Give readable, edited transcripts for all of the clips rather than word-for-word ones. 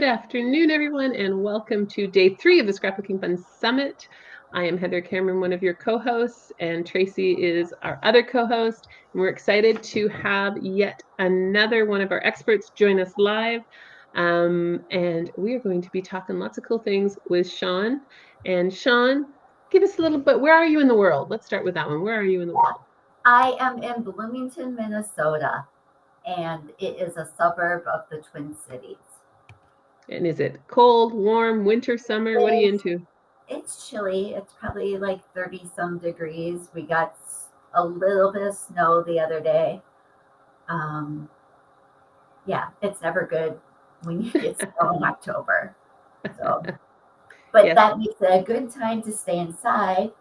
Good afternoon, everyone, and welcome to day 3 of the Scrapbooking Fun Summit. I am Heather Cameron, one of your co-hosts, and Tracy is our other co-host. And we're excited to have yet another one of our experts join us live. And we are going to be talking lots of cool things with Shawn. And Shawn, give us a little bit, where are you in the world? Let's start with that one. Where are you in the world? I am in Bloomington, Minnesota, and it is a suburb of the Twin Cities. And is it cold, warm, winter, summer? What are you into? It's chilly. It's probably like 30 some degrees. We got a little bit of snow the other day. Yeah, it's never good when you get snow in October. So, but Yes. that makes it a good time to stay inside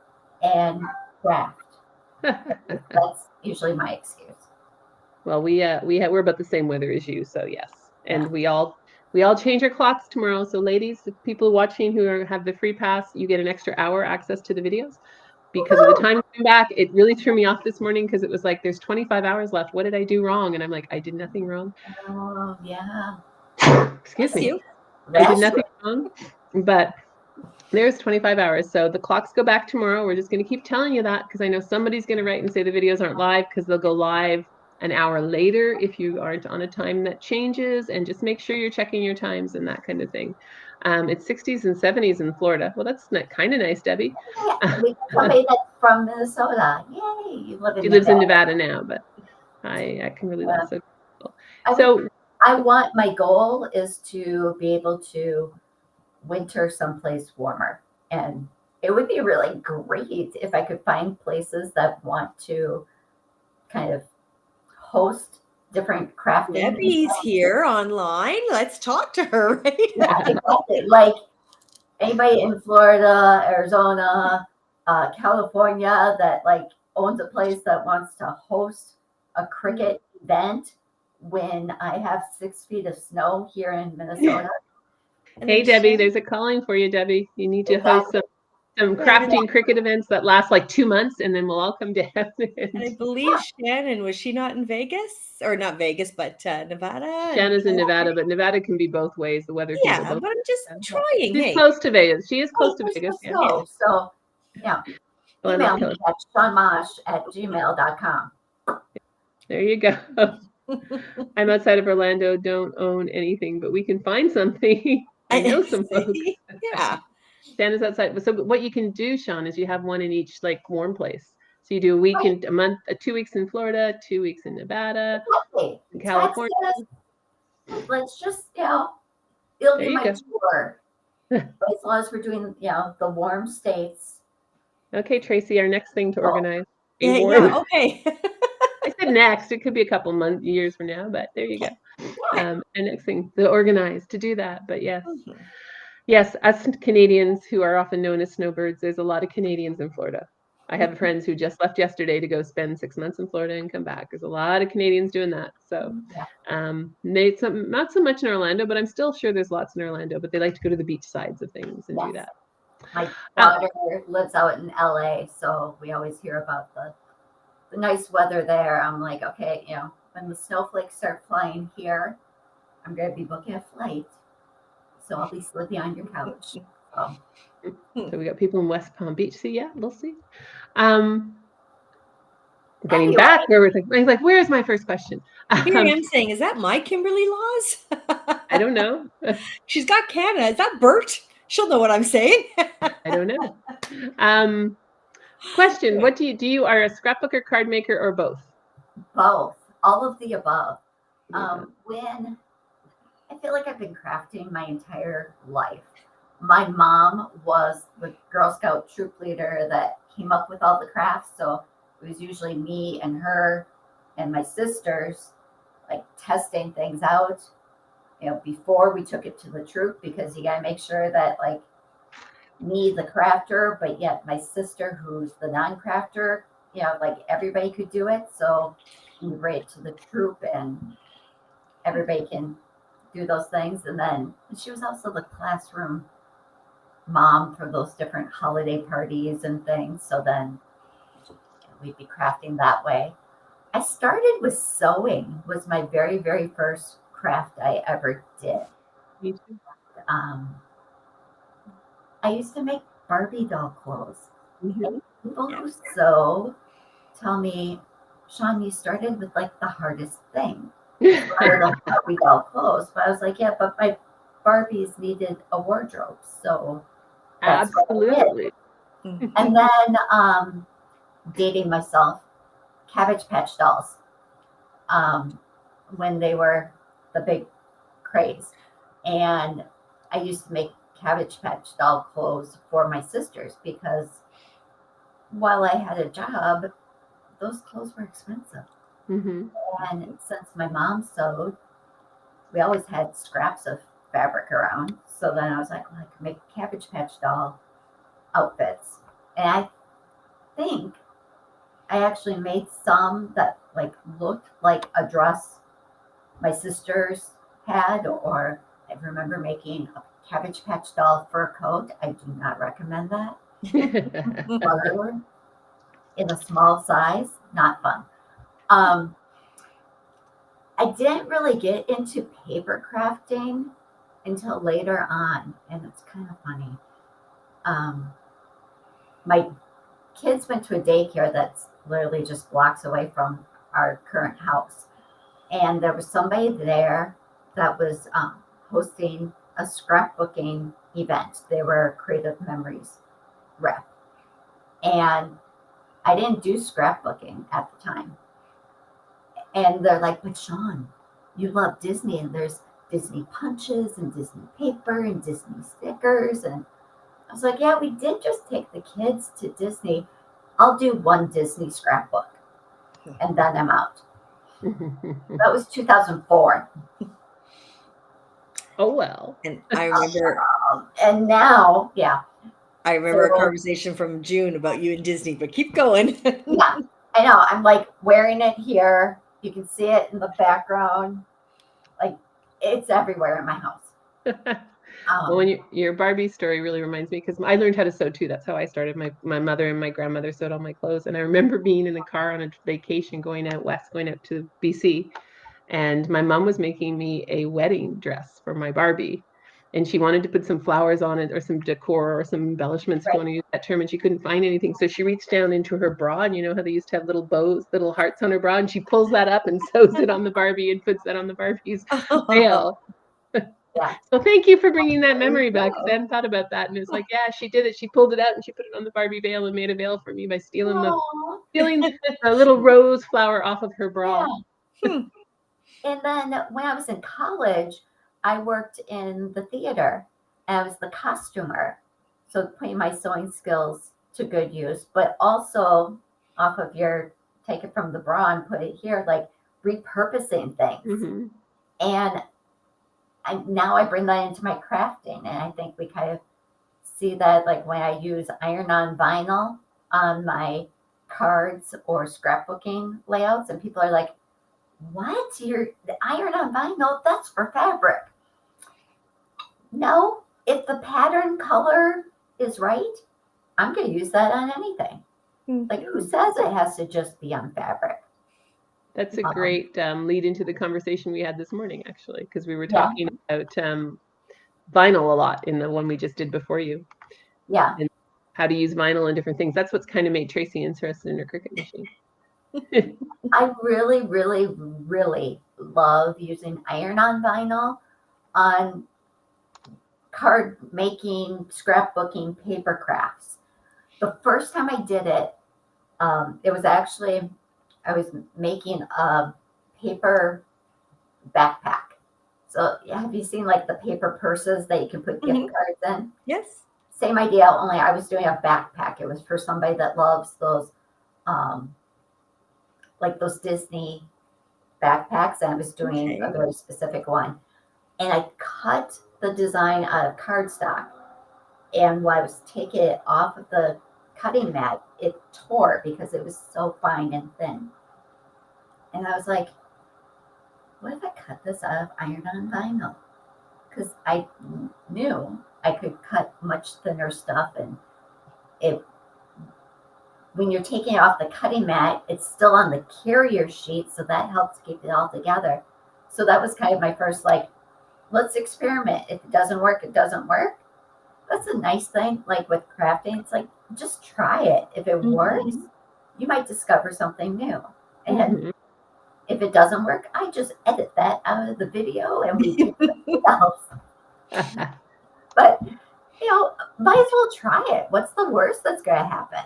and craft. That's usually my excuse. Well, we're about the same weather as you, so yes. And Yeah. we all change our clocks tomorrow. So ladies, the people watching who have the free pass, you get an extra hour access to the videos. Because of the time coming back, it really threw me off this morning because it was like there's 25 hours left. What did I do wrong? And I'm like, I did nothing wrong. Oh, yeah. Excuse me. You. I did nothing wrong, but there's 25 hours. So the clocks go back tomorrow. We're just going to keep telling you that because I know somebody's going to write and say the videos aren't live because they'll go live an hour later if you aren't on a time that changes, and just make sure you're checking your times and that kind of thing. It's 60s and 70s in Florida. Well, that's kind of nice, Debbie. Yeah, we got somebody that's from Minnesota. Yay, you live in She Nevada. lives in Nevada now, but I can really that's so cool. My goal is to be able to winter someplace warmer. And it would be really great if I could find places that want to kind of host different crafting. Debbie's here online. Let's talk to her, right? Yeah, exactly. Like anybody in Florida, Arizona, California that like owns a place that wants to host a Cricut event when I have 6 feet of snow here in Minnesota. Hey, Debbie, there's a calling for you, Debbie. You need to host some crafting Cricut events that last like 2 months, and then we'll all come down. And I believe Shannon, was she not in Vegas? Or not Vegas, but Nevada? Shanna's in Nevada, but Nevada can be both ways. The weather can go both but I'm just trying. She's close to Vegas. She is close to Vegas. Yeah. So, yeah. Email me at shawnmosch@gmail.com. There you go. I'm outside of Orlando, don't own anything, but we can find something. I know some folks. Yeah. Shanna's outside. So what you can do, Shawn, is you have one in each like warm place. So you do a week in a month, 2 weeks in Florida, 2 weeks in Nevada, in California. Texas. Let's just, it'll be my tour. As long as we're doing, the warm states. Okay, Tracy, our next thing to organize. Yeah, okay. I said next. It could be a couple months, years from now, but there you go. And next thing to organize to do that. But yes. Yes, us Canadians who are often known as snowbirds, there's a lot of Canadians in Florida. I have friends who just left yesterday to go spend 6 months in Florida and come back. There's a lot of Canadians doing that. So not so much in Orlando, but I'm still sure there's lots in Orlando, but they like to go to the beach sides of things and do that. My daughter lives out in LA, so we always hear about the nice weather there. I'm like, okay, when the snowflakes start flying here, I'm going to be booking a flight. So I'll be sleeping on your couch. So we got people in West Palm Beach. See, yeah, we'll see. Getting back where we're thinking, like, where's my first question? Here I am saying, is that my Kimberly Laws? I don't know. She's got Canada. Is that Bert? She'll know what I'm saying. I don't know. Question: what do you are a scrapbooker, card maker, or both? Both, all of the above. When I feel like I've been crafting my entire life. My mom was the Girl Scout troop leader that came up with all the crafts. So it was usually me and her and my sisters like testing things out, before we took it to the troop, because you got to make sure that like me, the crafter, but yet my sister, who's the non-crafter, like everybody could do it. So we bring it to the troop and everybody can do those things. And then she was also the classroom mom for those different holiday parties and things. So then we'd be crafting that way. I started with sewing, was my very, very first craft I ever did. Me too. I used to make Barbie doll clothes. Mhm. And people who sew tell me, Shawn, you started with like the hardest thing. The Barbie doll clothes. But I was like, yeah, but my Barbies needed a wardrobe. So that's what I did. Absolutely. And then dating myself, Cabbage Patch dolls, when they were the big craze. And I used to make Cabbage Patch doll clothes for my sisters because while I had a job, those clothes were expensive. Mhm. And since my mom sewed, we always had scraps of fabric around. So then I was like, well, I could make Cabbage Patch doll outfits. And I think I actually made some that like looked like a dress my sisters had, or I remember making a Cabbage Patch doll fur coat. I do not recommend that. Color in a small size, not fun. I didn't really get into paper crafting until later on, and it's kind of funny. My kids went to a daycare that's literally just blocks away from our current house. And there was somebody there that was hosting a scrapbooking event. They were Creative Memories rep. And I didn't do scrapbooking at the time. And they're like, but Shawn, you love Disney, and there's Disney punches and Disney paper and Disney stickers. And I was like, yeah, we did just take the kids to Disney. I'll do one Disney scrapbook and then I'm out. That was 2004. Oh, well. And I remember. And now, yeah. I remember a conversation from June about you and Disney, but keep going. Yeah, I know. I'm like wearing it here. You can see it in the background. Like it's everywhere in my house. Well, when your Barbie story really reminds me, because I learned how to sew too. That's how I started. My mother and my grandmother sewed all my clothes. And I remember being in the car on a vacation going out west, going out to BC. And my mom was making me a wedding dress for my Barbie. And she wanted to put some flowers on it or some decor or some embellishments, if you want to use that term. And she couldn't find anything. So she reached down into her bra. And you know how they used to have little bows, little hearts on her bra. And she pulls that up and sews it on the Barbie and puts that on the Barbie's veil. Yeah. So thank you for bringing that memory back, because I hadn't thought about that. And it's like, yeah, she did it. She pulled it out and she put it on the Barbie veil and made a veil for me by stealing the little rose flower off of her bra. Yeah. And then when I was in college, I worked in the theater and I was the costumer. So putting my sewing skills to good use, but also off of your take it from the bra and put it here, like repurposing things. Mm-hmm. And now I bring that into my crafting. And I think we kind of see that like when I use iron-on vinyl on my cards or scrapbooking layouts, and people are like, what? You're the iron-on vinyl? That's for fabric. No, if the pattern color is right, I'm going to use that on anything. Mm-hmm. Like, who says it has to just be on fabric? That's a great lead into the conversation we had this morning, actually, because we were talking about vinyl a lot in the one we just did before you. Yeah. And how to use vinyl and different things. That's what's kind of made Tracy interested in her Cricut machine. I really, really, really love using iron-on vinyl on card making, scrapbooking, paper crafts. The first time I did it, it was actually, I was making a paper backpack. So have you seen like the paper purses that you can put gift cards in? Yes. Same idea, only I was doing a backpack. It was for somebody that loves those, like those Disney backpacks. And I was doing a very specific one. And I cut the design out of cardstock. And while I was taking it off of the cutting mat, it tore because it was so fine and thin. And I was like, what if I cut this out of iron-on vinyl? Because I knew I could cut much thinner stuff. And when you're taking it off the cutting mat, it's still on the carrier sheet. So that helps keep it all together. So that was kind of my first like let's experiment. If it doesn't work, it doesn't work. That's a nice thing. Like with crafting, it's like, just try it. If it works, you might discover something new. And if it doesn't work, I just edit that out of the video and we do something else. But, might as well try it. What's the worst that's going to happen?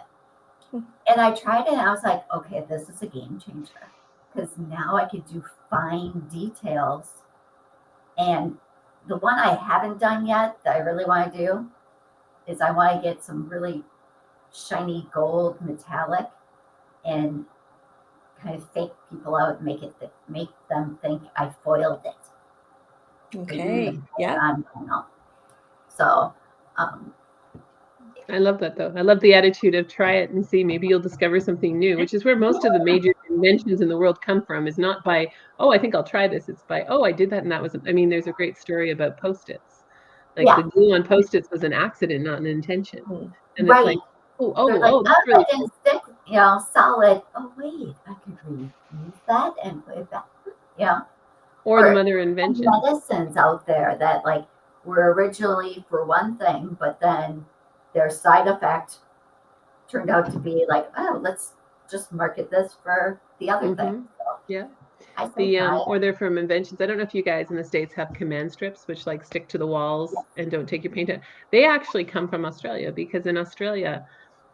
And I tried it and I was like, okay, this is a game changer. Because now I could do fine details. And the one I haven't done yet that I really want to do is I want to get some really shiny gold metallic and kind of fake people out, make them think I foiled it. Okay. Yeah. So, I love that though. I love the attitude of try it and see, maybe you'll discover something new, which is where most of the major inventions in the world come from, is not by, oh, I think I'll try this. It's by, oh, I did that and that was, I mean, there's a great story about Post-its. Like the glue on Post-its was an accident, not an intention. And it's like, that's really cool. Stick, solid. Oh, wait, I could reuse that and put it back. Or the mother invention. Medicines out there that like were originally for one thing, but then their side effect turned out to be like, oh, let's just market this for the other thing. So, yeah. Or they're from inventions. I don't know if you guys in the States have command strips, which like stick to the walls and don't take your paint out. They actually come from Australia, because in Australia,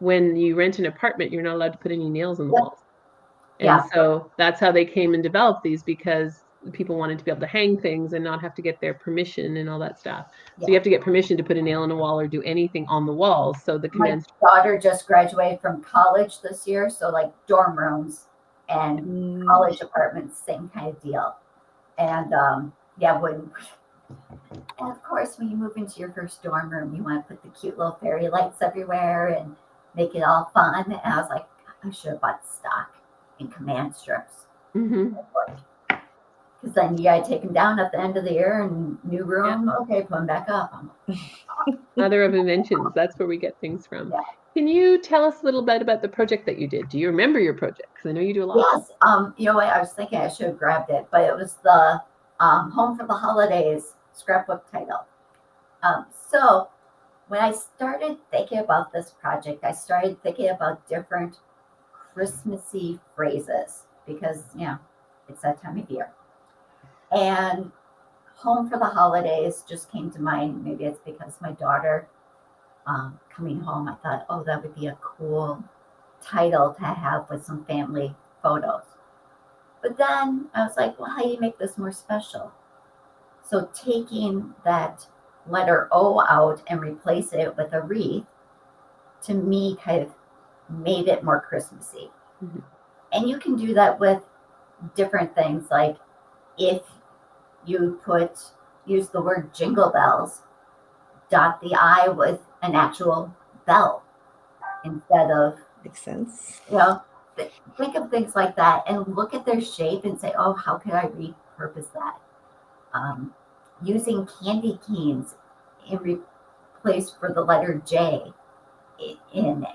when you rent an apartment, you're not allowed to put any nails in the walls. And so that's how they came and developed these, because people wanted to be able to hang things and not have to get their permission and all that stuff. So you have to get permission to put a nail in a wall or do anything on the walls. So the command. My daughter just graduated from college this year, so like dorm rooms and college apartments, same kind of deal. And and of course, when you move into your first dorm room, you want to put the cute little fairy lights everywhere and make it all fun. And I was like, I should have bought stock in command strips. Because then you got to take them down at the end of the year and new room. Okay, put them back up. Mother of inventions. That's where we get things from. Yeah. Can you tell us a little bit about the project that you did? Do you remember your project? Because I know you do a lot. Yes. You know what? I was thinking I should have grabbed it, but it was the Home for the Holidays scrapbook title. So when I started thinking about this project, I started thinking about different Christmassy phrases because, it's that time of year. And Home for the Holidays just came to mind. Maybe it's because my daughter coming home, I thought, oh, that would be a cool title to have with some family photos. But then I was like, well, how do you make this more special? So taking that letter O out and replace it with a wreath, to me, kind of made it more Christmassy. And you can do that with different things. Like if you use the word jingle bells, dot the I with an actual bell instead of. Makes sense. Think of things like that and look at their shape and say, oh, how could I repurpose that? Using candy canes in place for the letter J in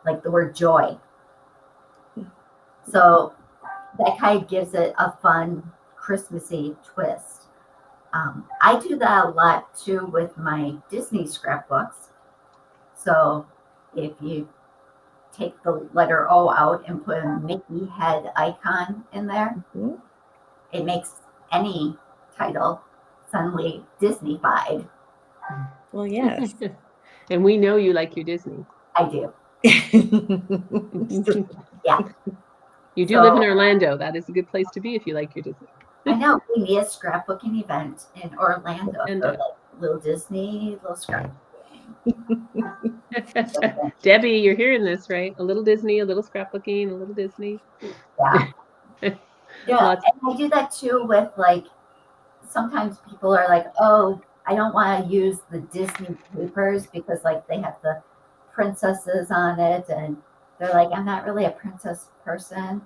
like the word joy. So that kind of gives it a fun Christmassy twist. I do that a lot too with my Disney scrapbooks. So if you take the letter O out and put a Mickey head icon in there, it makes any title suddenly Disney-fied. Well, yes. And we know you like your Disney. I do. Yeah. You do live in Orlando. That is a good place to be if you like your Disney. I know. We need a scrapbooking event in Orlando. So like little Disney, little scrapbooking. Debbie, you're hearing this, right? A little Disney, a little scrapbooking, a little Disney. Yeah. And I do that too with like, sometimes people are like, oh, I don't want to use the Disney papers because like they have the princesses on it. And they're like, I'm not really a princess person.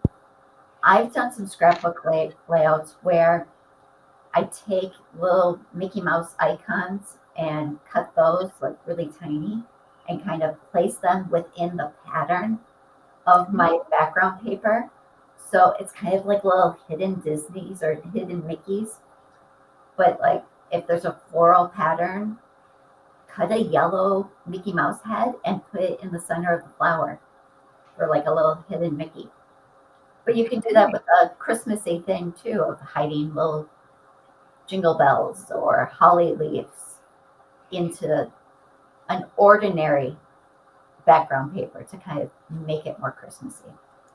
I've done some scrapbook layouts where I take little Mickey Mouse icons and cut those like really tiny and kind of place them within the pattern of my background paper. So it's kind of like little hidden Disneys or hidden Mickeys. But like if there's a floral pattern, cut a yellow Mickey Mouse head and put it in the center of the flower for like a little hidden Mickey. But you can do that with a Christmassy thing too, of hiding little jingle bells or holly leaves into an ordinary background paper to kind of make it more Christmassy.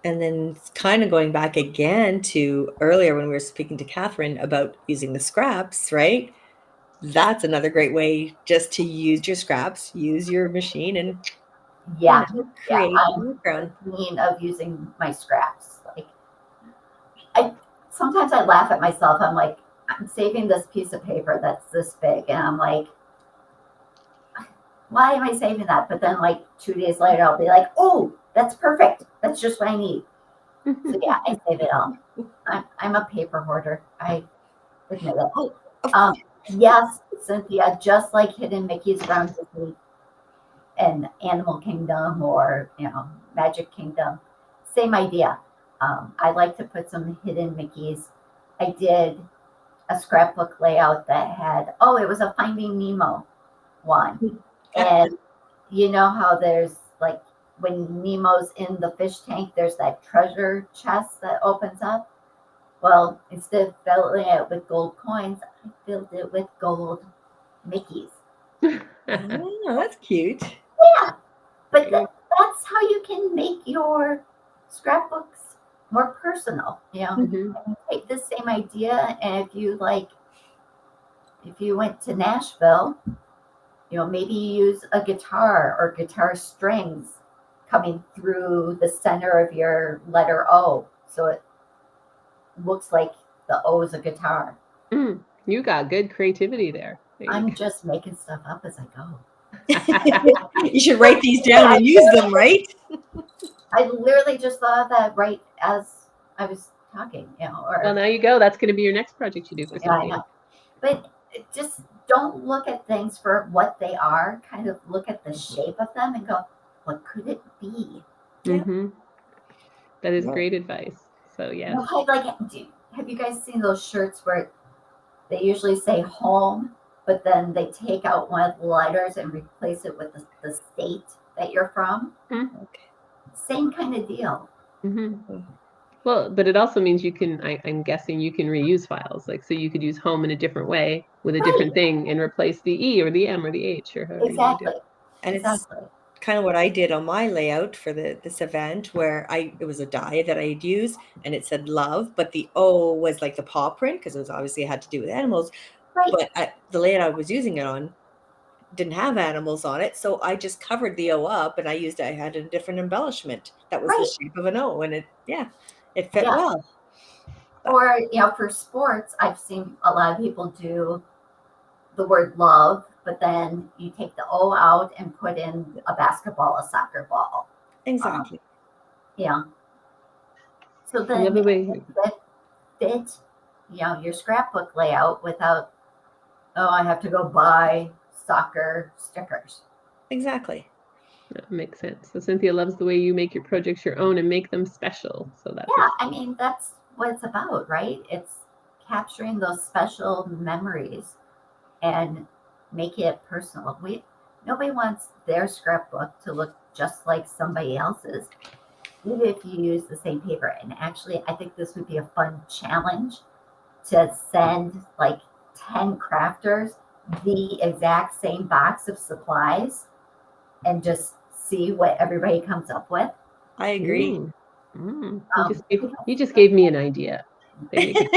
And then kind of going back again to earlier when we were speaking to Catherine about using the scraps, right? That's another great way just to use your scraps, use your machine, and create I'm a background. queen of using my scraps. Like, sometimes I laugh at myself. I'm like, I'm saving this piece of paper that's this big, and I'm like, why am I saving that? But then, like 2 days later, I'll be like, oh, that's perfect. That's just what I need. So yeah, I save it all. I'm a paper hoarder. I admit it. Yes, Cynthia, just like Hidden Mickey's around Disney and Animal Kingdom or Magic Kingdom, same idea. I like to put some Hidden Mickeys. I did a scrapbook layout that had it was a Finding Nemo one, and you know how there's like when Nemo's in the fish tank, there's that treasure chest that opens up. Well, instead of filling it with gold coins, I filled it with gold Mickeys. Oh, that's cute. Yeah, but that's how you can make your scrapbooks more personal. You take the same idea, and if you went to Nashville, maybe you use a guitar or guitar strings coming through the center of your letter O, so it looks like the O is a guitar. You got good creativity there. I'm just making stuff up as I go. You should write these down and use them, right? I literally just thought of that right as I was talking, Well, now you go. That's going to be your next project you do for something. I know. But just don't look at things for what they are. Kind of look at the shape of them and go, what could it be? That is great advice. So yeah. Have you guys seen those shirts where they usually say home, but then they take out one of the letters and replace it with the state that you're from? Same kind of deal. Well, but it also means you can, I'm guessing you can reuse files. So you could use home in a different way with a different thing and replace the E or the M or the H or however you do it. And it's kind of what I did on my layout for this event, where it was a die that I'd used and it said love, but the O was like the paw print because it was obviously had to do with animals. Right. But the layout I was using it on didn't have animals on it, so I just covered the O up and I had a different embellishment that was the shape of an O, and it fit well. Or for sports, I've seen a lot of people do the word love, but then you take the O out and put in a basketball, a soccer ball. Exactly. So then that fit your scrapbook layout without I have to go buy soccer stickers. Exactly. That makes sense. So Cynthia loves the way you make your projects your own and make them special. So that's that's what it's about, right? It's capturing those special memories and make it personal. Nobody wants their scrapbook to look just like somebody else's, even if you use the same paper. And actually, I think this would be a fun challenge to send like 10 crafters the exact same box of supplies and just see what everybody comes up with. I agree. You just gave me an idea. There you go.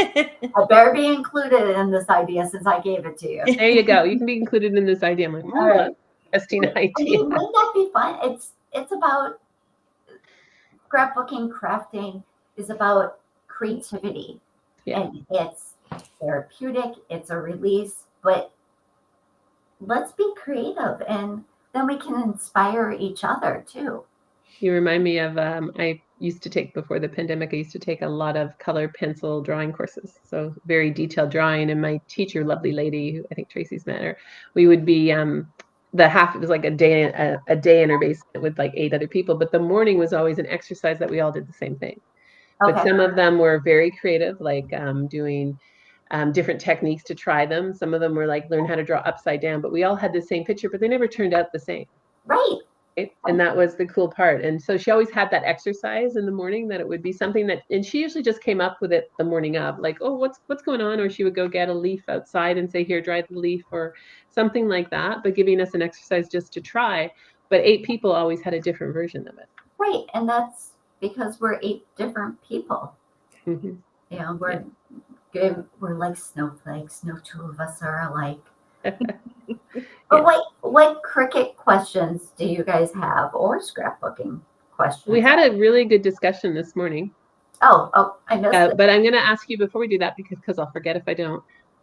I better be included in this idea since I gave it to you. There you go. You can be included in this idea. I'm like, all right. Interesting idea. Wouldn't that be fun? It's about scrapbooking, crafting is about creativity. And it's therapeutic, it's a release, but let's be creative and then we can inspire each other too. You remind me of, I used to take, before the pandemic, I used to take a lot of color pencil drawing courses. So very detailed drawing. And my teacher, lovely lady, who I think Tracy's met her, we would be, it was like a day in her basement with like 8 other people. But the morning was always an exercise that we all did the same thing. But some of them were very creative, like doing different techniques to try them. Some of them were like learn how to draw upside down, but we all had the same picture, but they never turned out the same. Right. And that was the cool part. And so she always had that exercise in the morning, that it would be something that, and she usually just came up with it the morning of, like, oh, what's going on? Or she would go get a leaf outside and say, here, dry the leaf, or something like that, but giving us an exercise just to try. But 8 people always had a different version of it. Right. And that's because we're 8 different people. Mm-hmm. You know, we're good. We're like snowflakes. No 2 of us are alike. But what Cricut questions do you guys have, or scrapbooking questions? We had a really good discussion this morning. Oh, I missed it. But I'm going to ask you before we do that, because I'll forget if I don't.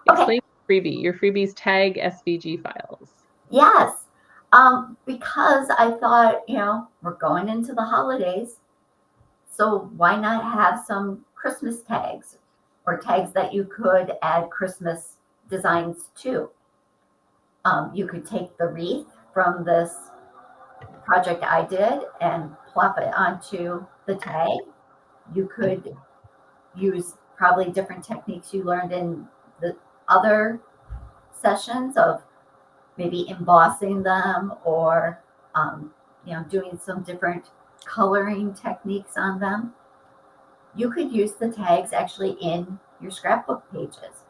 Explain your freebies tag SVG files. Yes. Because I thought, we're going into the holidays, so why not have some Christmas tags, or tags that you could add Christmas designs to? You could take the wreath from this project I did and plop it onto the tag. You could use probably different techniques you learned in the other sessions of maybe embossing them, or doing some different coloring techniques on them. You could use the tags actually in your scrapbook pages.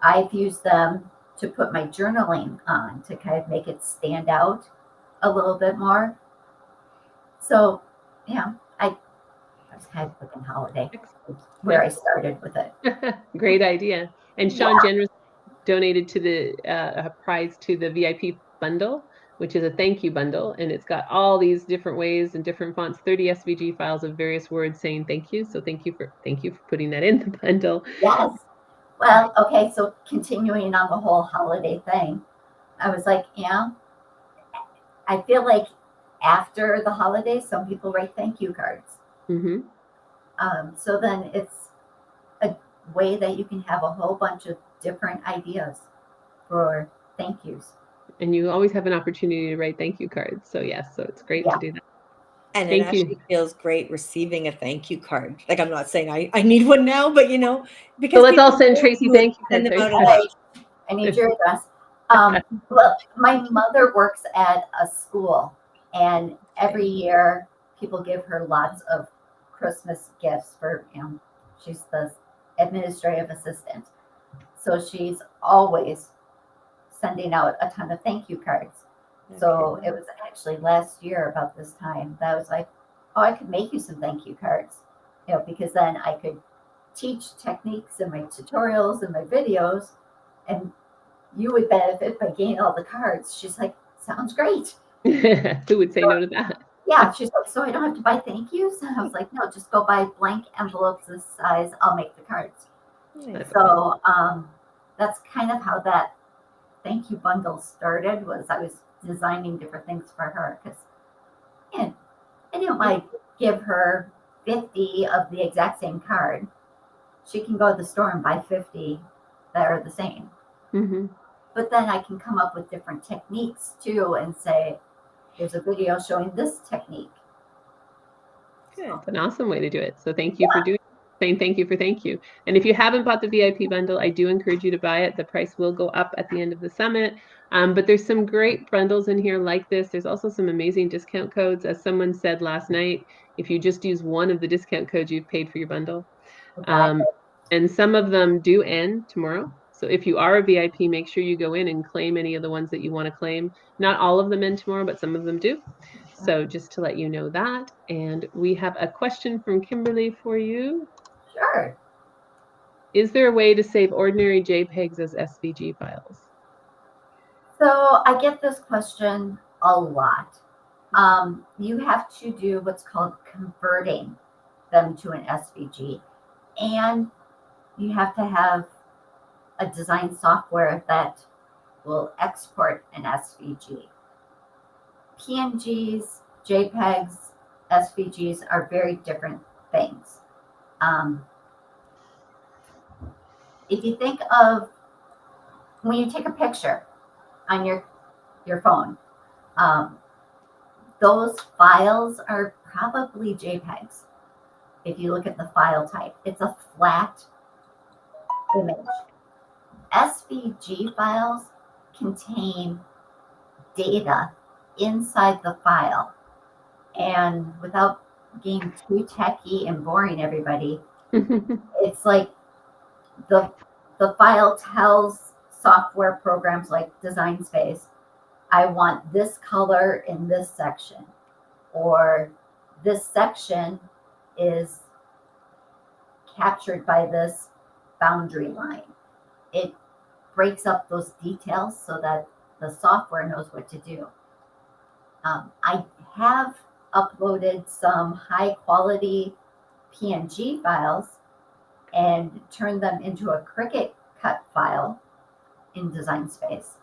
I've used them to put my journaling on to kind of make it stand out a little bit more. So, I was kind of thinking holiday, where I started with it. Great idea. And Shawn generously donated to the prize to the VIP bundle, which is a thank you bundle, and it's got all these different ways and different fonts, 30 SVG files of various words saying thank you. So thank you for putting that in the bundle. Yes. Well, okay, so continuing on the whole holiday thing, I was like, I feel like after the holidays, some people write thank you cards. Mm-hmm. So then it's a way that you can have a whole bunch of different ideas for thank yous. And you always have an opportunity to write thank you cards. So yes, so it's great to do that. And it actually feels great receiving a thank you card. Like, I'm not saying I need one now, but because so let's all send Tracy thank you cards. I need your address. Well, my mother works at a school, and every year people give her lots of Christmas gifts for, she's the administrative assistant. So she's always sending out a ton of thank you cards. Okay. So it was actually last year about this time that I was like, oh, I could make you some thank you cards, because then I could teach techniques in my tutorials and my videos, and you would benefit by getting all the cards. She's like, sounds great. Who would say no to that? Yeah, she's like, so I don't have to buy thank yous? And I was like, no, just go buy blank envelopes this size. I'll make the cards. So that's kind of how that thank you bundle started. Was I was designing different things for her, because I didn't like give her 50 of the exact same card. She can go to the store and buy 50 that are the same. Mm-hmm. But then I can come up with different techniques too, and say, there's a video showing this technique. Good. It's an awesome way to do it. So thank you for saying thank you for thank you. And if you haven't bought the VIP bundle, I do encourage you to buy it. The price will go up at the end of the summit. But there's some great bundles in here like this. There's also some amazing discount codes. As someone said last night, if you just use one of the discount codes, you've paid for your bundle. And some of them do end tomorrow. So if you are a VIP, make sure you go in and claim any of the ones that you want to claim. Not all of them end tomorrow, but some of them do. So just to let you know that. And we have a question from Kimberly for you. Sure. Is there a way to save ordinary JPEGs as SVG files? So I get this question a lot. You have to do what's called converting them to an SVG, and you have to have a design software that will export an SVG. PNGs, JPEGs, SVGs are very different things. If you think of when you take a picture on your phone, those files are probably JPEGs. If you look at the file type, it's a flat image. SVG files contain data inside the file. And without getting too techy and boring everybody, it's like the file tells software programs like Design Space, I want this color in this section, or this section is captured by this boundary line. It breaks up those details so that the software knows what to do. I have uploaded some high quality PNG files and turned them into a Cricut cut file in Design Space.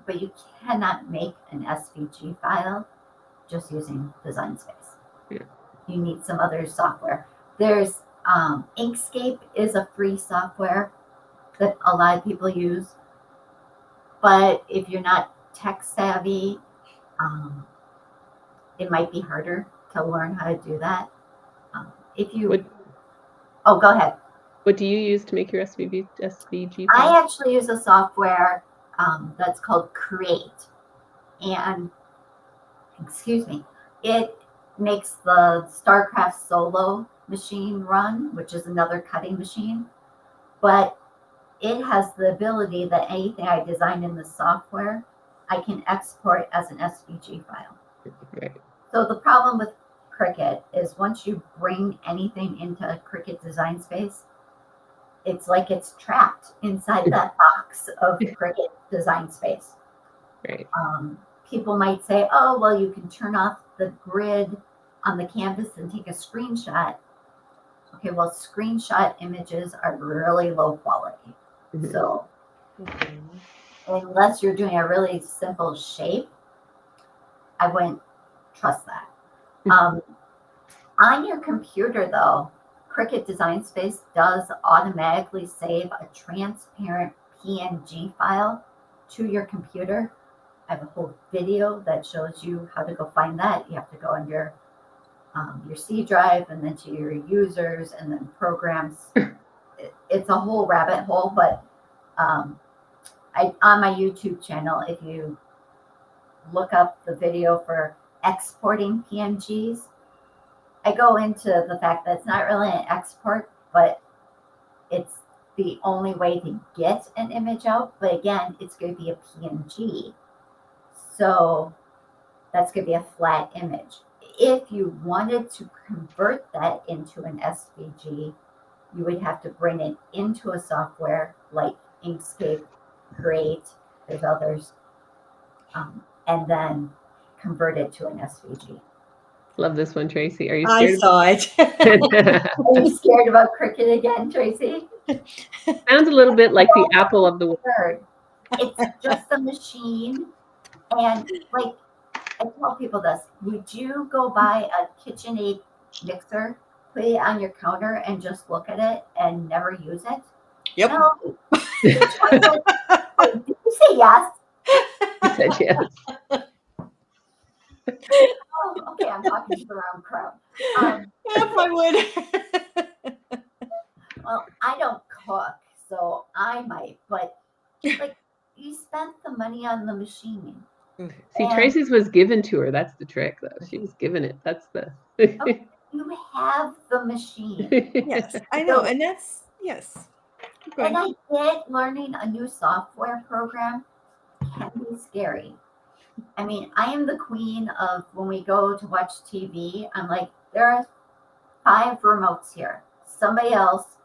But you cannot make an SVG file just using Design Space. Yeah. You need some other software. There's Inkscape is a free software that a lot of people use. But if you're not tech savvy, it might be harder to learn how to do that. If you, go ahead. What do you use to make your SVG files? I actually use a software that's called Create, and it makes the StarCraft Solo machine run, which is another cutting machine, but it has the ability that anything I design in the software, I can export as an SVG file. Right. So the problem with Cricut is once you bring anything into Cricut Design Space, it's like it's trapped inside that box of Cricut Design Space. Right. People might say, oh, well, you can turn off the grid on the canvas and take a screenshot. Okay, well, screenshot images are really low quality. Mhm. So unless you're doing a really simple shape, I wouldn't trust that. On your computer, though, Cricut Design Space does automatically save a transparent PNG file to your computer. I have a whole video that shows you how to go find that. You have to go on your C drive and then to your users and then programs. It's a whole rabbit hole, but on my YouTube channel, if you look up the video for exporting PNGs, I go into the fact that it's not really an export, but it's the only way to get an image out. But again, it's going to be a PNG. So that's going to be a flat image. If you wanted to convert that into an SVG, you would have to bring it into a software like Inkscape, Create, there's others, and then convert it to an SVG. Love this one, Tracy. Are you I scared? saw it. Are you scared about Cricut again, Tracy? Sounds a little bit like the Apple of the world. It's just a machine. And like I tell people this, would you go buy a KitchenAid mixer, put it on your counter and just look at it and never use it? Yep. No. Did you say yes? I said yes. Oh, okay, I'm talking to the wrong crowd. Yep, I would. Well, I don't cook, so I might, but like you spent the money on the machine. See, Tracy's was given to her. That's the trick, though. She was given it. That's the. You have the machine. Yes, I know, and that's yes. And I get learning a new software program can be scary. I mean, I am the queen of when we go to watch TV, I'm like, there are 5 remotes here. Somebody else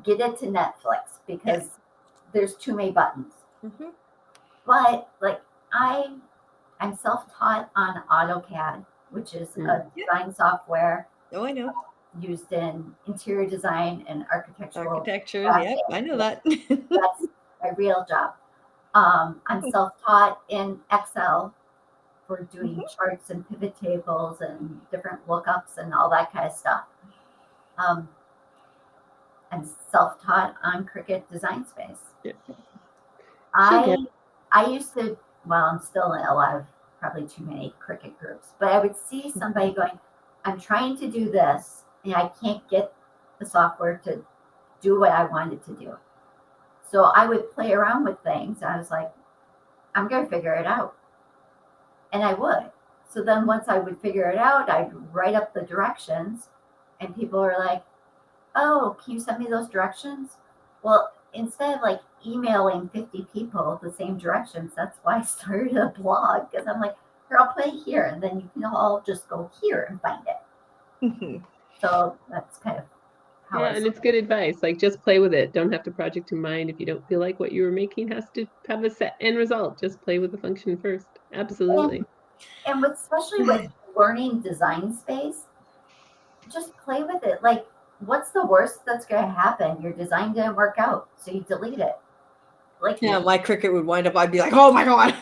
get it to Netflix because there's too many buttons. Mm-hmm. But like I'm self-taught on AutoCAD, which is a design software. Oh, I know. Used in interior design and architectural. Architecture, yep, I know that. That's my real job. I'm self-taught in Excel for doing charts and pivot tables and different lookups and all that kind of stuff. I'm self-taught on Cricut Design Space. Yeah. I used to, well, I'm still in a lot of probably too many Cricut groups, but I would see somebody going, I'm trying to do this and I can't get the software to do what I wanted to do. So I would play around with things. I was like, I'm going to figure it out. And I would. So then once I would figure it out, I'd write up the directions, and people were like, oh, can you send me those directions? Well, instead of like emailing 50 people the same directions, that's why I started a blog, because I'm like, here, I'll put it here, and then you can all just go here and find it. So that's kind of how Yeah, and it's good advice. Like, just play with it. Don't have to project in mind. If you don't feel like what you were making has to have a set end result, just play with the function first. Absolutely. And especially with learning design space, just play with it. Like, what's the worst that's going to happen? Your design didn't work out, so you delete it. Like, yeah, my Cricut would wind up. I'd be like, oh my god.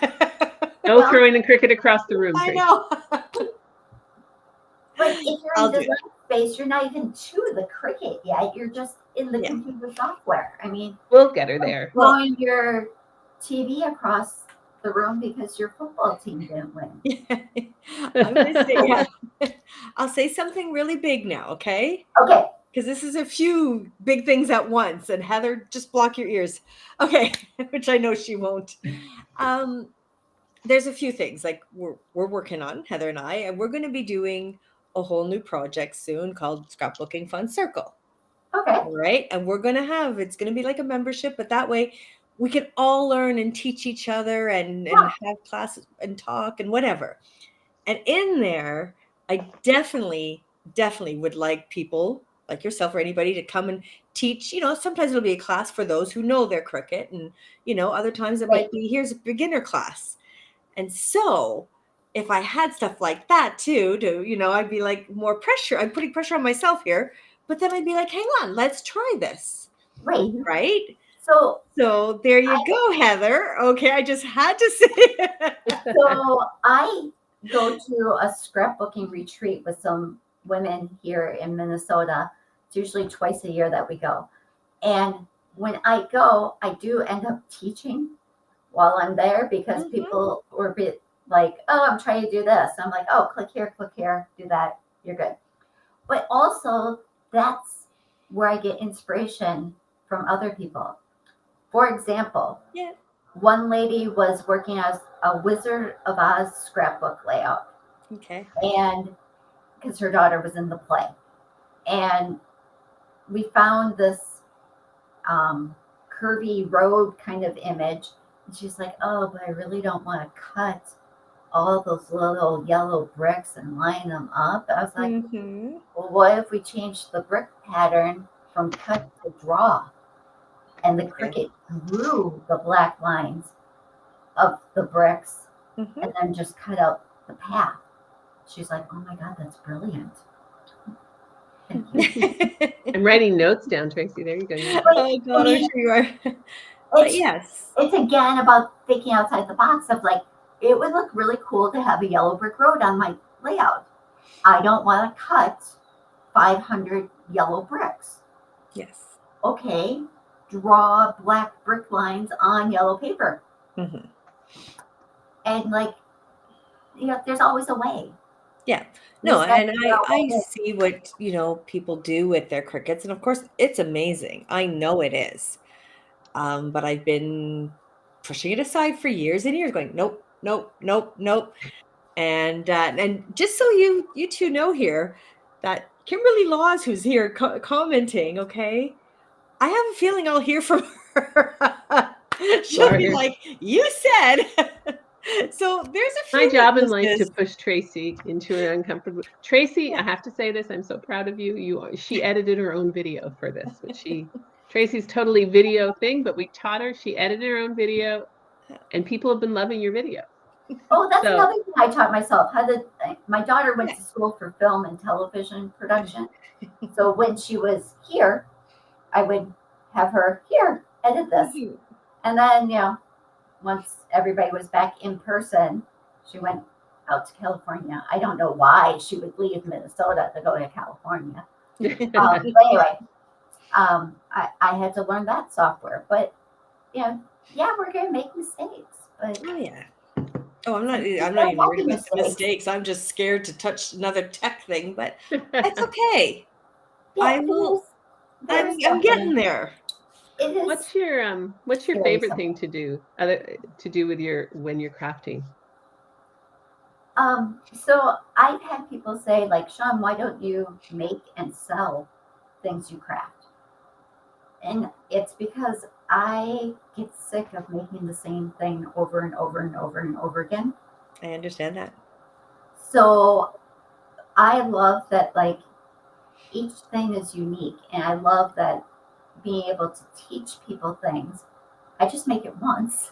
No throwing the Cricut across the room. I know. But if you're in design space, you're not even to the Cricut yet. You're just in the computer software. I mean, we'll get her there. Throwing your TV across the room because your football team didn't win. I'm gonna say, I'll say something really big now, okay? Okay. Because this is a few big things at once, and Heather, just block your ears. Okay, which I know she won't. There's a few things like we're working on, Heather and I, and we're going to be doing a whole new project soon called Scrapbooking Fun Circle. Okay. All right, and we're going to have, it's going to be like a membership, but that way we can all learn and teach each other and have classes and talk and whatever. And in there, I definitely would like people like yourself or anybody to come and teach. You know, sometimes it'll be a class for those who know their Cricut, and you know, other times it might be, here's a beginner class. And so if I had stuff like that too, you know, I'd be like more pressure. I'm putting pressure on myself here, but then I'd be like, hang on, let's try this. Right? So there you go, Heather. Okay, I just had to say it. So I go to a scrapbooking retreat with some women here in Minnesota. It's usually twice a year that we go. And when I go, I do end up teaching while I'm there because people were a bit like, oh, I'm trying to do this. I'm like, oh, click here, do that. You're good. But also, that's where I get inspiration from other people. For example, one lady was working as a Wizard of Oz scrapbook layout. Okay. And because her daughter was in the play. And we found this curvy road kind of image. And she's like, oh, but I really don't want to cut all those little yellow bricks and line them up. I was like, well, what if we change the brick pattern from cut to draw? And the Cricut drew the black lines of the bricks and then just cut out the path. She's like, oh my God, that's brilliant. I'm writing notes down, Tracy. There you go. Oh God, I'm sure you are. But yes. It's again about thinking outside the box of like, it would look really cool to have a yellow brick road on my layout. I don't want to cut 500 yellow bricks. Yes. Okay, draw black brick lines on yellow paper. And like, you know, there's always a way. Yeah. No, and I see what, you know, people do with their Cricuts. And of course, it's amazing. I know it is. But I've been pushing it aside for years and years going, nope. And just so you two know here that Kimberly Laws, who's here commenting, okay, I have a feeling I'll hear from her. She'll be like, you said. So there's a few. My job in life to push Tracy into an uncomfortable. Tracy, I have to say this. I'm so proud of you. She edited her own video for this, which Tracy's totally video thing, but we taught her. She edited her own video, and people have been loving your video. Oh, that's another thing I taught myself. My daughter went to school for film and television production. So when she was here, I would have her here edit this, and then once everybody was back in person, she went out to California. I don't know why she would leave Minnesota to go to California. But anyway, I had to learn that software. But we're going to make mistakes. But I'm not even worried about the mistakes. I'm just scared to touch another tech thing, but it's okay. I'm getting there. It is What's your very favorite simple. thing to do with when you're crafting? So I've had people say, like, Shawn, why don't you make and sell things you craft? And it's because I get sick of making the same thing over and over and over and over again. I understand that. So I love that, like, each thing is unique. And I love that being able to teach people things. I just make it once.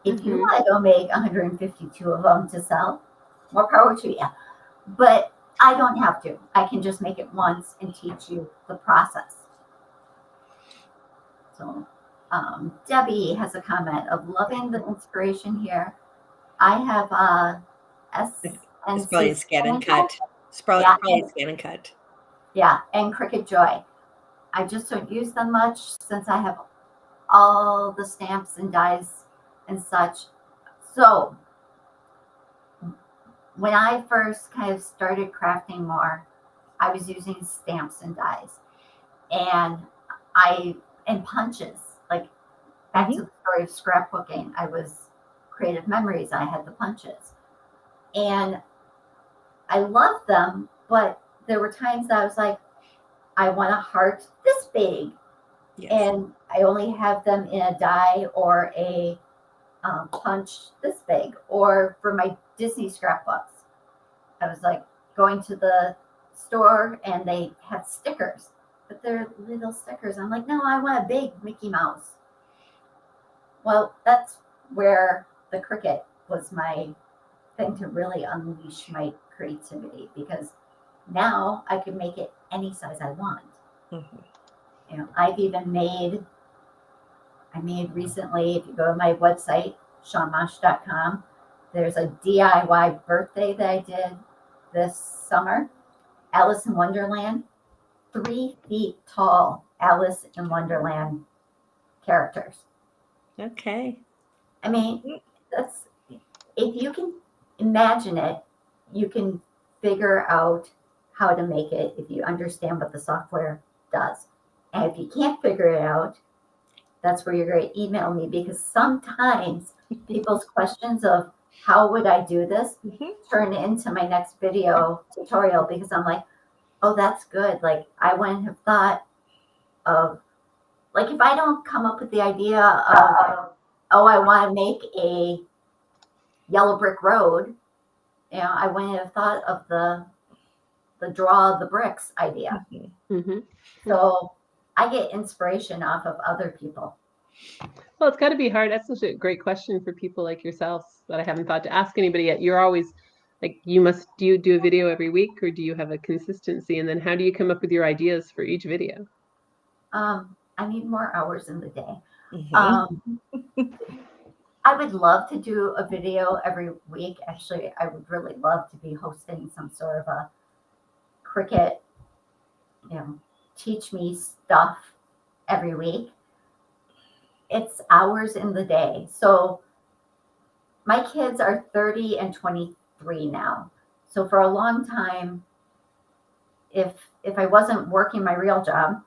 If you want to go make 152 of them to sell, more power to you. But I don't have to. I can just make it once and teach you the process. So Debbie has a comment of loving the inspiration here. I have It's probably a scan and cut. It's probably a scan and cut. Yeah, and Cricut Joy. I just don't use them much since I have all the stamps and dies and such. So when I first kind of started crafting more, I was using stamps and dies, and punches. Like, back to the story of scrapbooking, I was creative memories. I had the punches, and I loved them, but there were times that I was like, I want a heart this big, and I only have them in a die or a punch this big. Or for my Disney scrapbooks, I was like going to the store and they had stickers, but they're little stickers. I'm like, no, I want a big Mickey Mouse. Well, that's where the Cricut was my thing to really unleash my creativity, because now I can make it any size I want. You know, I've even I made recently, if you go to my website, ShawnMosch.com, there's a DIY birthday that I did this summer. Alice in Wonderland, 3 feet tall Alice in Wonderland characters. Okay. I mean, if you can imagine it, you can figure out how to make it if you understand what the software does. And if you can't figure it out, that's where you're going to email me, because sometimes people's questions of how would I do this turn into my next video tutorial, because I'm like, oh, that's good. Like, I wouldn't have thought of, like, if I don't come up with the idea of, oh, I want to make a yellow brick road, you know, I wouldn't have thought of the draw the bricks idea. So I get inspiration off of other people. Well, it's got to be hard. That's such a great question for people like yourselves that I haven't thought to ask anybody yet. You're always like, do you do a video every week, or do you have a consistency? And then how do you come up with your ideas for each video? I need more hours in the day. I would love to do a video every week. Actually, I would really love to be hosting some sort of a Cricut, you know, teach me stuff every week. It's hours in the day. So my kids are 30 and 23 now. So for a long time, if I wasn't working my real job,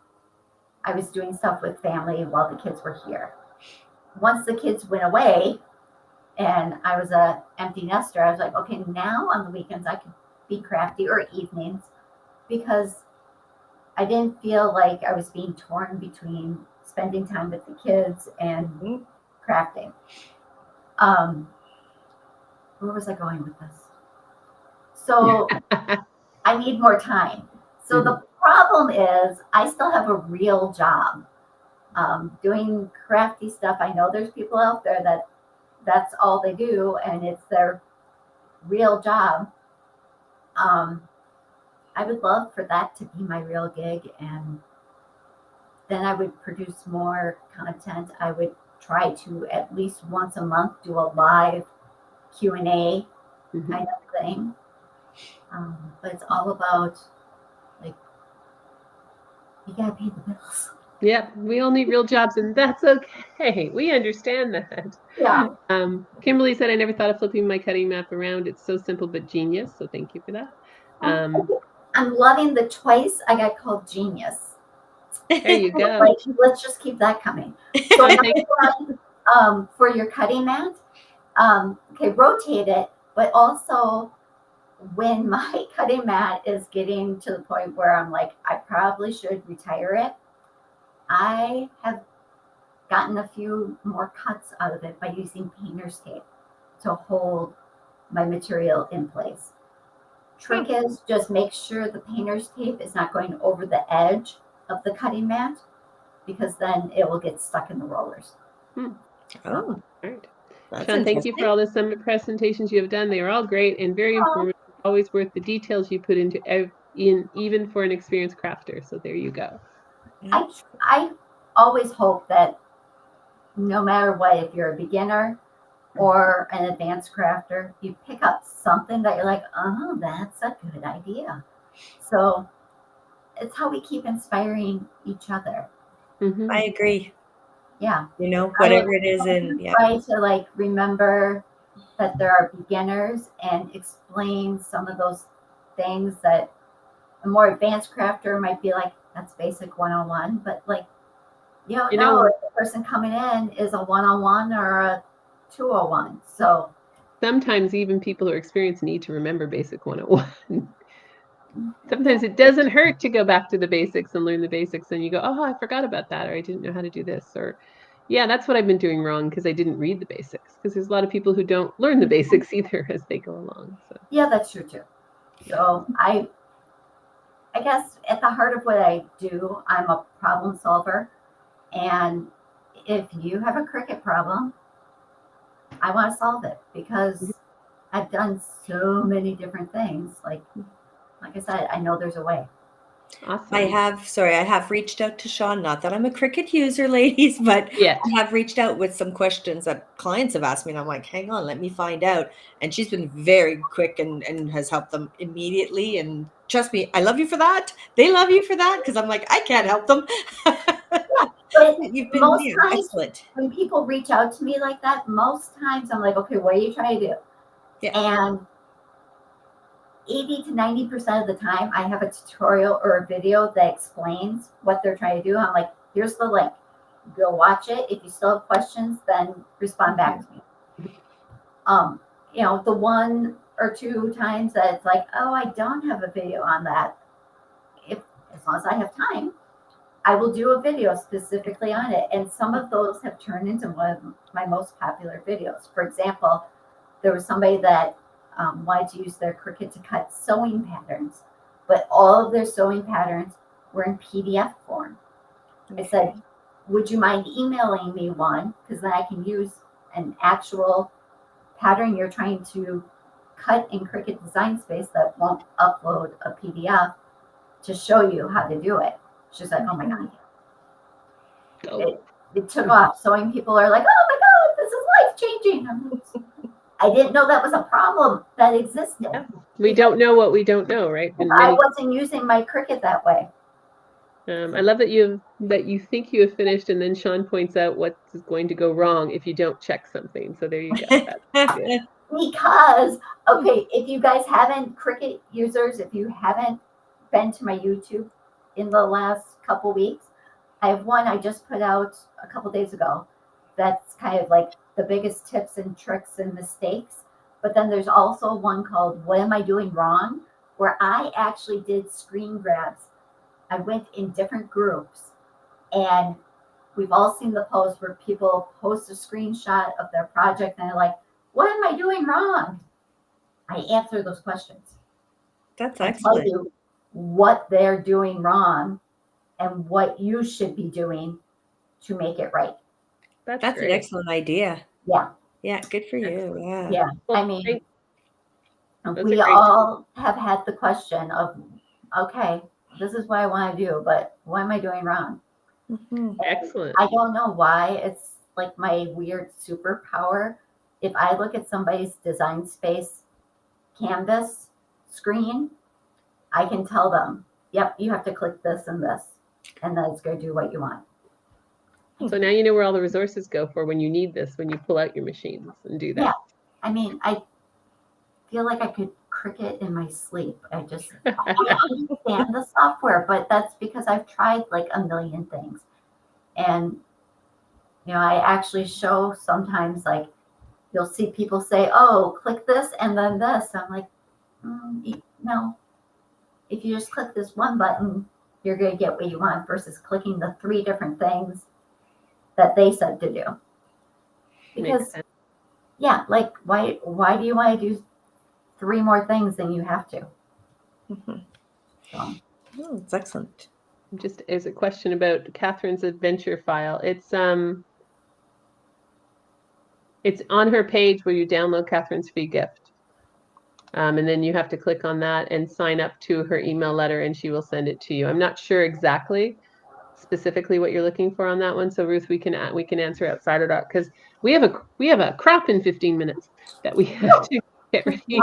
I was doing stuff with family while the kids were here. Once the kids went away and I was a empty nester, I was like, okay, now on the weekends I could be crafty, or evenings, because I didn't feel like I was being torn between spending time with the kids and crafting. Where was I going with this? So I need more time. So the problem is I still have a real job. Doing crafty stuff. I know there's people out there that's all they do and it's their real job. I would love for that to be my real gig, and then I would produce more content. I would try to at least once a month do a live Q&A kind of thing. But it's all about, like, you gotta pay the bills. Yeah, we all need real jobs, and that's okay. We understand that. Yeah. Kimberly said, I never thought of flipping my cutting map around. It's so simple but genius. So thank you for that. I'm loving the twice I got called genius. There you go. Like, let's just keep that coming. So I think for your cutting mat, okay, rotate it, but also when my cutting mat is getting to the point where I'm like, I probably should retire it, I have gotten a few more cuts out of it by using painter's tape to hold my material in place. Trick is just make sure the painter's tape is not going over the edge of the cutting mat, because then it will get stuck in the rollers. Oh, all right. that's Shawn, thank you for interesting. all the summit presentations you have done. They are all great and very informative. Always worth the details you put into even for an experienced crafter. So there you go. I always hope that no matter what, if you're a beginner or an advanced crafter, you pick up something that you're like, oh, that's a good idea. So it's how we keep inspiring each other. Mm-hmm. I agree. Yeah. You know, whatever it is, try to like remember that there are beginners and explain some of those things that a more advanced crafter might be like, that's basic 101, but like, you don't know if the person coming in is a 101 or a 201. So sometimes even people who are experienced need to remember basic 101. Sometimes it doesn't hurt to go back to the basics and learn the basics, and you go, oh, I forgot about that, or I didn't know how to do this, or yeah, that's what I've been doing wrong because I didn't read the basics, because there's a lot of people who don't learn the basics either as they go along. So yeah, that's true too. So I guess at the heart of what I do, I'm a problem solver. And if you have a Cricut problem, I want to solve it, because I've done so many different things. Like I said, I know there's a way. awesome. I have reached out to Shawn, not that I'm a Cricut user, ladies, but Yeah. I have reached out with some questions that clients have asked me, and I'm like, hang on, let me find out. And she's been very quick and has helped them immediately. And trust me, I love you for that. They love you for that, because I'm like, I can't help them. But You've been most times excellent. when people reach out to me like that, most times I'm like, okay, what are you trying to do? Yeah. And 80 to 90% of the time, I have a tutorial or a video that explains what they're trying to do. I'm like, here's the link. Go watch it. If you still have questions, then respond back to me. You know, the one or two times that it's like, oh, I don't have a video on that. As long as I have time, I will do a video specifically on it. And some of those have turned into one of my most popular videos. For example, there was somebody that wanted to use their Cricut to cut sewing patterns, but all of their sewing patterns were in PDF form. I said, would you mind emailing me one? Because then I can use an actual pattern you're trying to cut in Cricut Design Space that won't upload a PDF to show you how to do it. She's like, oh my God. It took off. Sewing people are like, oh my God, this is life-changing. I didn't know that was a problem that existed. Yeah. We don't know what we don't know, right? I wasn't using my Cricut that way. I love that you think you have finished, and then Shawn points out what's going to go wrong if you don't check something. So there you go. That's good. Because, okay, if you guys haven't, Cricut users, if you haven't been to my YouTube in the last couple weeks, I have one I just put out a couple days ago. That's kind of like the biggest tips and tricks and mistakes. But then there's also one called What Am I Doing Wrong? Where I actually did screen grabs. I went in different groups, and we've all seen the post where people post a screenshot of their project and they're like, what am I doing wrong? I answer those questions. That's excellent. I tell you what they're doing wrong and what you should be doing to make it right. That's an excellent idea. Yeah. Yeah, good for you. Yeah. Yeah. I mean, we all have had the question of, okay, this is what I want to do, but what am I doing wrong? Mm-hmm. Excellent. I don't know why. It's like my weird superpower. If I look at somebody's Design Space canvas screen, I can tell them, yep, you have to click this and this, and then it's going to do what you want. So now you know where all the resources go for when you need this, when you pull out your machines and do that. Yeah. I mean, I feel like I could Cricut in my sleep. I understand the software, but that's because I've tried like a million things. And, I actually show sometimes, like, you'll see people say, oh, click this and then this. I'm like, no. If you just click this one button, you're going to get what you want versus clicking the 3 different things that they said to do. Because, yeah, like, why do you want to do 3 more things than you have to? So. Oh, it's excellent. Just as a question about Catherine's adventure file, it's on her page where you download Catherine's free gift. And then you have to click on that and sign up to her email letter, and she will send it to you. I'm not sure specifically what you're looking for on that one. So Ruth, we can answer outside of that, because we have a crop in 15 minutes that we have to get ready.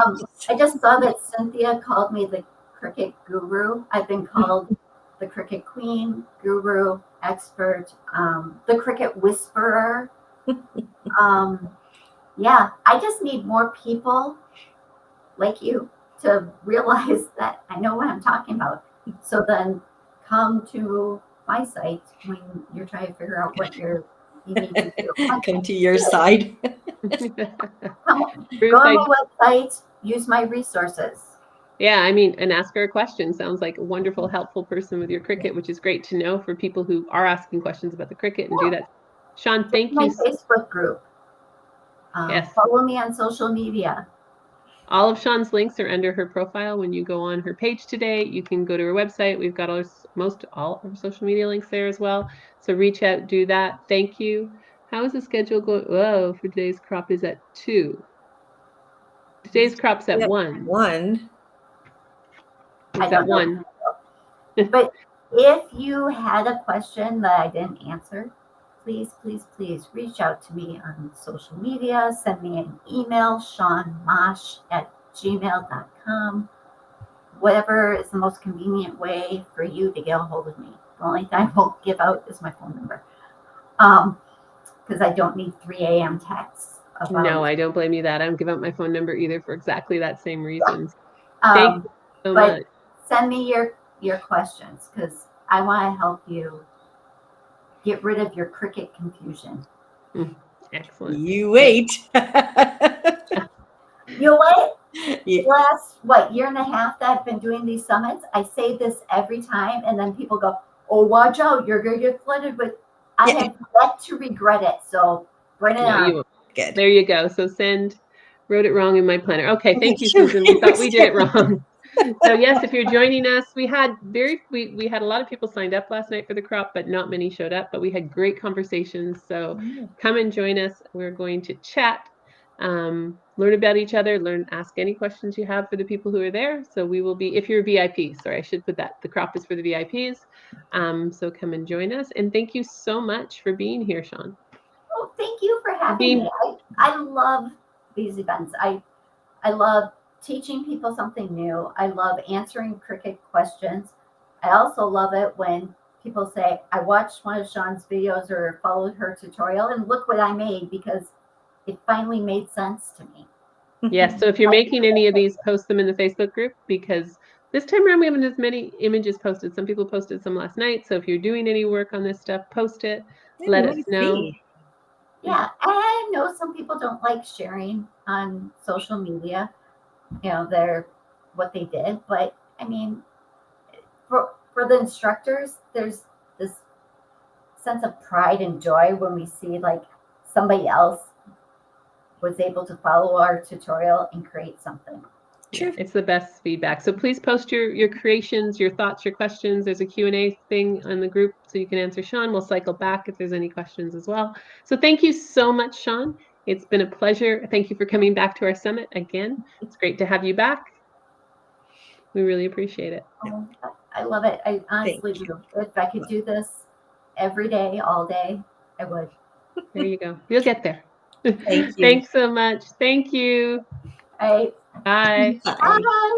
I just saw that Cynthia called me the Cricut guru. I've been called the Cricut queen, guru, expert, the Cricut whisperer. Yeah, I just need more people like you to realize that I know what I'm talking about. So then come to my site when you're trying to figure out what you need to do. Come to your side. Go on my website, use my resources. Yeah, I mean, and ask her a question. Sounds like a wonderful, helpful person with your Cricut, which is great to know for people who are asking questions about the Cricut and do that. Shawn, thank you. My Facebook group. Yes. Follow me on social media. All of Shawn's links are under her profile. When you go on her page today, you can go to her website. We've got all of her social media links there as well. So reach out, do that. Thank you. How is the schedule going? Whoa, for today's crop is at 2. Today's crop's at 1. 1. It's at 1. But if you had a question that I didn't answer, please, please, please reach out to me on social media. Send me an email, shawnmosch@gmail.com. Whatever is the most convenient way for you to get a hold of me. The only thing I won't give out is my phone number. Because I don't need 3 a.m. texts. No, I don't blame you that. I don't give out my phone number either for exactly that same reason. Thank you so much. Send me your questions, because I want to help you get rid of your Cricut confusion. Excellent. You wait. You wait. Yeah. Last year and a half that I've been doing these summits, I say this every time, and then people go, "Oh, watch out, you're gonna get flooded with." I have yet to regret it. So bring it on. Good. There you go. So wrote it wrong in my planner. Okay, thank you, Susan. We thought we did it wrong. So yes, if you're joining us, we had a lot of people signed up last night for the crop, but not many showed up. But we had great conversations. So come and join us. We're going to chat, learn about each other, ask any questions you have for the people who are there. So we will be, if you're a VIP, sorry, I should put that. The crop is for the VIPs. So come and join us. And thank you so much for being here, Shawn. Oh, thank you for having me. I love these events. I love teaching people something new. I love answering Cricut questions. I also love it when people say, I watched one of Shawn's videos or followed her tutorial and look what I made, because it finally made sense to me. Yes. So if you're making any of these, post them in the Facebook group, because this time around we haven't as many images posted. Some people posted some last night. So if you're doing any work on this stuff, post it. Let us know. Yeah. I know some people don't like sharing on social media, what they did. But I mean, for the instructors, there's this sense of pride and joy when we see like somebody else was able to follow our tutorial and create something. Sure. It's the best feedback. So please post your creations, your thoughts, your questions. There's a Q&A thing on the group so you can answer Shawn. We'll cycle back if there's any questions as well. So thank you so much, Shawn. It's been a pleasure. Thank you for coming back to our summit again. It's great to have you back. We really appreciate it. Oh, I love it. I honestly do. If I could do this every day, all day, I would. There you go. You'll get there. Thank you. Thanks so much. Thank you. Bye. Bye. Bye.